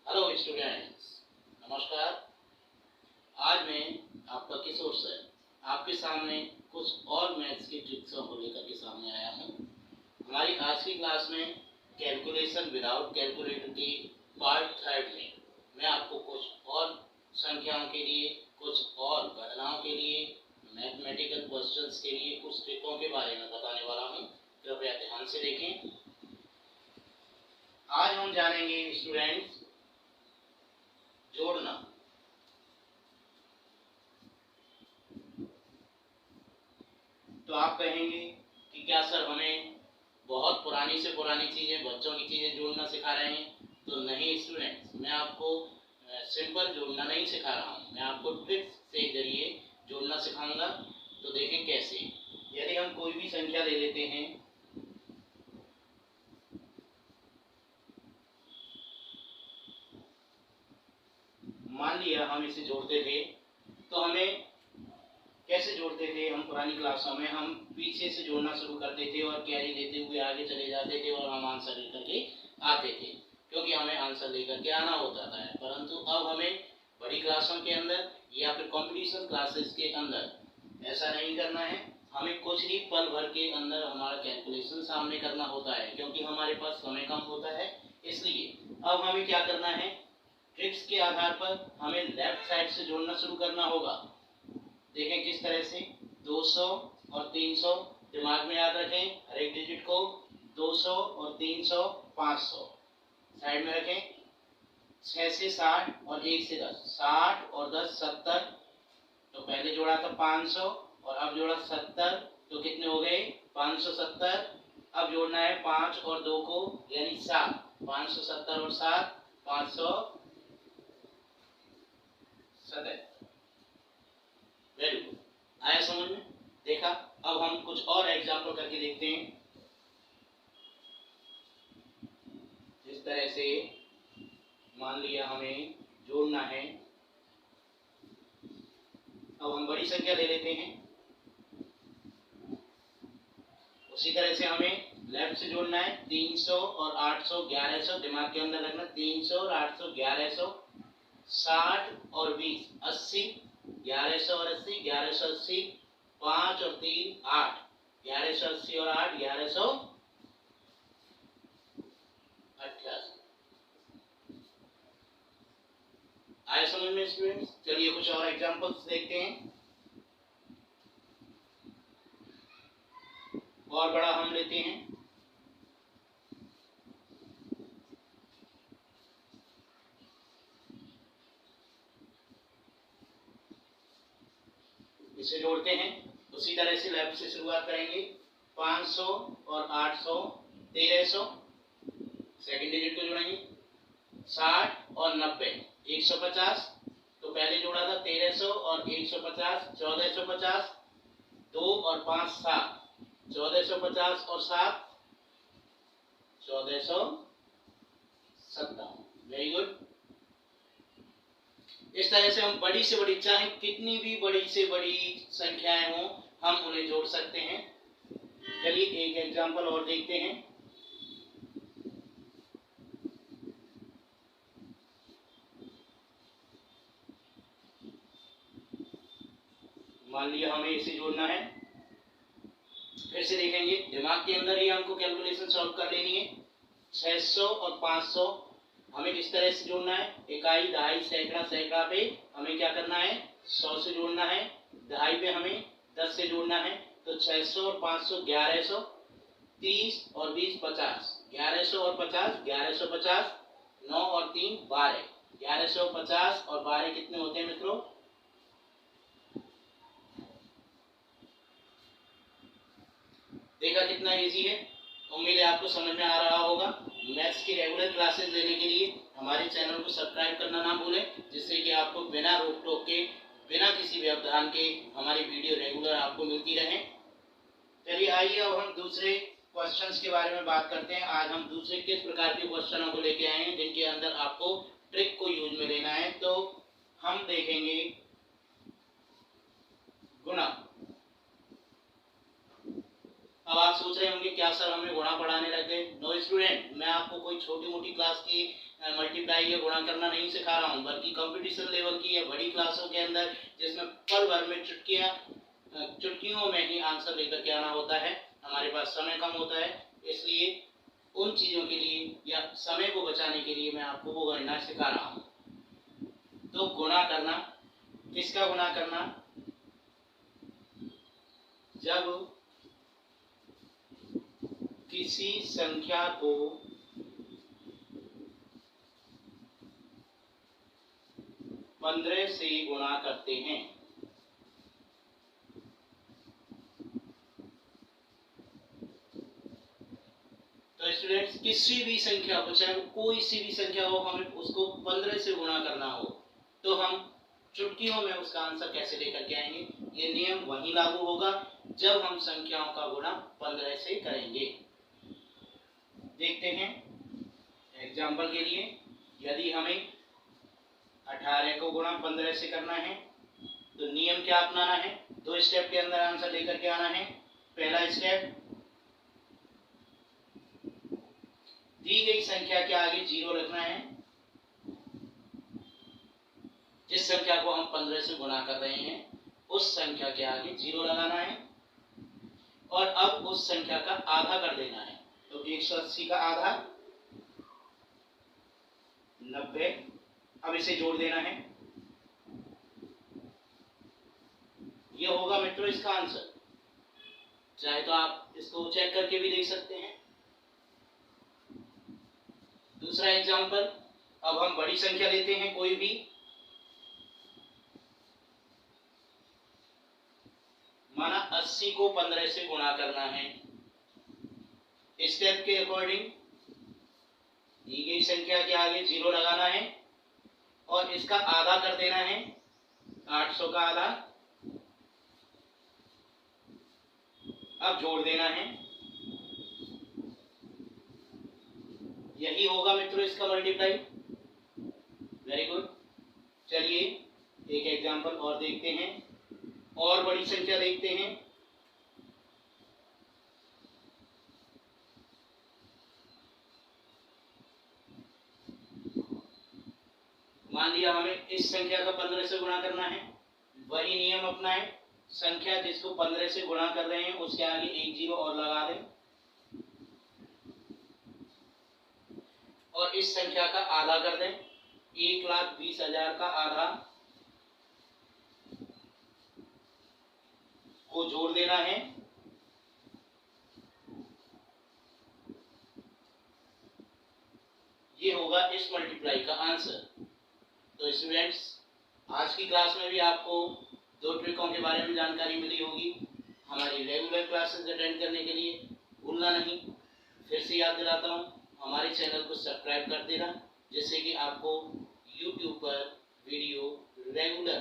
Hello students, नमस्कार। आज मैं आपका किशोर सर आपके सामने कुछ और मैथ्स की ट्रिक्सों को लेकर के सामने आया हूँ। हमारी आज की क्लास में कैलकुलेशन विदाउट कैलकुलेटर की पार्ट थर्ड में मैं आपको कुछ और संख्याओं के लिए, कुछ और गणनाओं के लिए, मैथमेटिकल क्वेश्चंस के लिए कुछ ट्रिकों के बारे में बताने वाला हूँ। कृपया ध्यान से देखें। आज हम जानेंगे स्टूडेंट्स जोड़ना। तो आप कहेंगे कि क्या सर हमें बहुत पुरानी से पुरानी चीज़ें, बच्चों की चीज़ें जोड़ना सिखा रहे हैं? तो नहीं स्टूडेंट्स, मैं आपको सिंपल जोड़ना नहीं सिखा रहा हूँ, मैं आपको ट्रिक्स के जरिए जोड़ना सिखाऊंगा। तो देखें कैसे। यदि हम कोई भी संख्या ले लेते हैं, मान लिया हम इसे जोड़ते थे, तो हमें कैसे जोड़ते थे? हम पुरानी क्लासों में हम पीछे से जोड़ना शुरू करते थे और कैरी लेते हुए आगे चले जाते थे और हम आंसर लेकर के आते थे, क्योंकि हमें आंसर लेकर के आना होता था। परंतु अब हमें बड़ी क्लासों के अंदर या फिर कंपटीशन क्लासेस के अंदर ऐसा नहीं करना है। हमें कुछ ही पल भर के अंदर हमारा कैलकुलेशन सामने करना होता है, क्योंकि हमारे पास समय कम होता है। इसलिए अब हमें क्या करना है, ट्रिक्स के आधार पर हमें लेफ्ट साइड से जोड़ना शुरू करना होगा। देखें किस तरह से। 200 और 300 दिमाग में याद रखें, हर एक डिजिट को। 200 और 300, 500 साइड में रखें। 6 से 60 और 1 से 10, 60 और 10 70। तो पहले जोड़ा था 500 और अब जोड़ा 70, तो कितने हो गए? 570। अब जोड़ना है 5 और 2 को, यानी 7। 570 और 7, 570। वेरी गुड, आया समझ में? देखा। अब हम कुछ और एग्जाम्पल करके देखते हैं। जिस तरह से मान लिया हमें जोड़ना है, अब हम बड़ी संख्या ले लेते हैं। उसी तरह से हमें लेफ्ट से जोड़ना है। 300 और 800, 1100 दिमाग के अंदर रखना। 300 और 800, 1100। 60 और 20, 80। 1100 और 80, 1180। 5 और 3, 8। 1180 और 8, 1188। आया समझ में स्टूडेंट्स? चलिए कुछ और एग्जांपल्स देखते हैं। और बड़ा हम लेते हैं। इसे जोड़ते हैं। उसी तरह से लेफ्ट से शुरुआत करेंगे। 500 और 800, 1300। सेकंड डिजिट को जोड़ेंगे। 60 और 90, 150। तो पहले जोड़ा था 1300 और 150, 1450। 2 और 5, 7। 1450 और 7, 1457। Very good. इस तरह से हम बड़ी से बड़ी, चाहे कितनी भी बड़ी से बड़ी संख्याएं हों, हम उन्हें जोड़ सकते हैं। चलिए एक एग्जांपल और देखते हैं। मान लिया हमें इसे जोड़ना है। फिर से देखेंगे, दिमाग के अंदर ही हमको कैलकुलेशन सॉल्व कर लेनी है। 600 और 500 हमें इस तरह से जोड़ना है। इकाई, दहाई, सैकड़ा, सैकड़ा पे हमें क्या करना है? 100 से जोड़ना है। दहाई पे हमें 10 से जोड़ना है। तो 600 और 500, 1100। 30 और 20, 50। 1100 और 50, 1150। 9 और 3, 12। 1150 और 12 कितने होते हैं मित्रों? देखा कितना इजी है। उम्मीद है आपको समझ में आ रहा होगा। मैथ्स की रेगुलर क्लासेस लेने के लिए हमारे चैनल को सब्सक्राइब करना ना भूलें, जिससे कि आपको बिना रोक टोक के, बिना किसी व्यवधान के हमारी वीडियो रेगुलर आपको मिलती रहे। चलिए आइए अब हम दूसरे क्वेश्चंस के बारे में बात करते हैं। आज हम दूसरे किस प्रकार के क्वेश्चनों को लेके आए हैं जिनके अंदर आपको ट्रिक को यूज में लेना है। तो हम देखेंगे गुणा। अब आप सोच रहे होंगे क्या सर हमें गुणा पढ़ाने लग गए। नो स्टूडेंट, मैं आपको कोई छोटी मोटी क्लास की मल्टीप्लाई या गुणा करना नहीं सिखा रहा हूँ, बल्कि कंपटीशन लेवल की या बड़ी क्लासों के अंदर जिसमें पल भर में चुटकियों में ही आंसर लेकर के आना होता है, हमारे पास समय कम होता है, इसलिए उन चीज़ों के लिए या समय को बचाने के लिए मैं आपको वो गणना सिखा रहा हूँ। तो गुणा करना, किसका गुणा करना? जब किसी संख्या को पंद्रह से गुणा करते हैं। तो स्टूडेंट्स, किसी भी संख्या को, चाहे कोई सी भी संख्या हो, हमें उसको 15 से गुणा करना हो, तो हम चुटकियों में उसका आंसर कैसे लेकर के आएंगे? ये नियम वही लागू होगा जब हम संख्याओं का गुणा 15 से करेंगे। देखते हैं एग्जाम्पल के लिए, यदि हमें 18 को गुणा 15 से करना है तो नियम क्या अपनाना है? 2 स्टेप के अंदर आंसर लेकर के आना है। पहला स्टेप, दी गई संख्या के आगे 0 रखना है। जिस संख्या को हम 15 से गुणा कर रहे हैं उस संख्या के आगे 0 लगाना है और अब उस संख्या का आधा कर देना है। तो 180 का आधा 90। अब इसे जोड़ देना है। यह होगा मित्रों इसका आंसर। चाहे तो आप इसको चेक करके भी देख सकते हैं। दूसरा एग्जांपल, अब हम बड़ी संख्या लेते हैं कोई भी। माना 80 को 15 से गुणा करना है। स्टेप के अकॉर्डिंग दी गई संख्या के आगे 0 लगाना है और इसका आधा कर देना है। 800 का आधा, अब जोड़ देना है। यही होगा मित्रों इसका मल्टीप्लाई। Very good. चलिए एक एग्जांपल और देखते हैं, और बड़ी संख्या देखते हैं। मान लिया हमें इस संख्या का 15 से गुणा करना है। वही नियम अपनाएं, संख्या जिसको 15 से गुणा कर रहे हैं उसके आगे एक 0 और लगा दें और इस संख्या का आधा कर दें। 1,20,000 का आधा को जोड़ देना है। ये होगा इस मल्टीप्लाई का आंसर। तो स्टूडेंट्स, आज की क्लास में भी आपको 2 ट्रिकों के बारे में जानकारी मिली होगी। हमारी रेगुलर क्लासेस अटेंड करने के लिए भूलना नहीं। फिर से याद दिलाता हूँ, हमारे चैनल को सब्सक्राइब कर देना, जिससे कि आपको YouTube पर वीडियो रेगुलर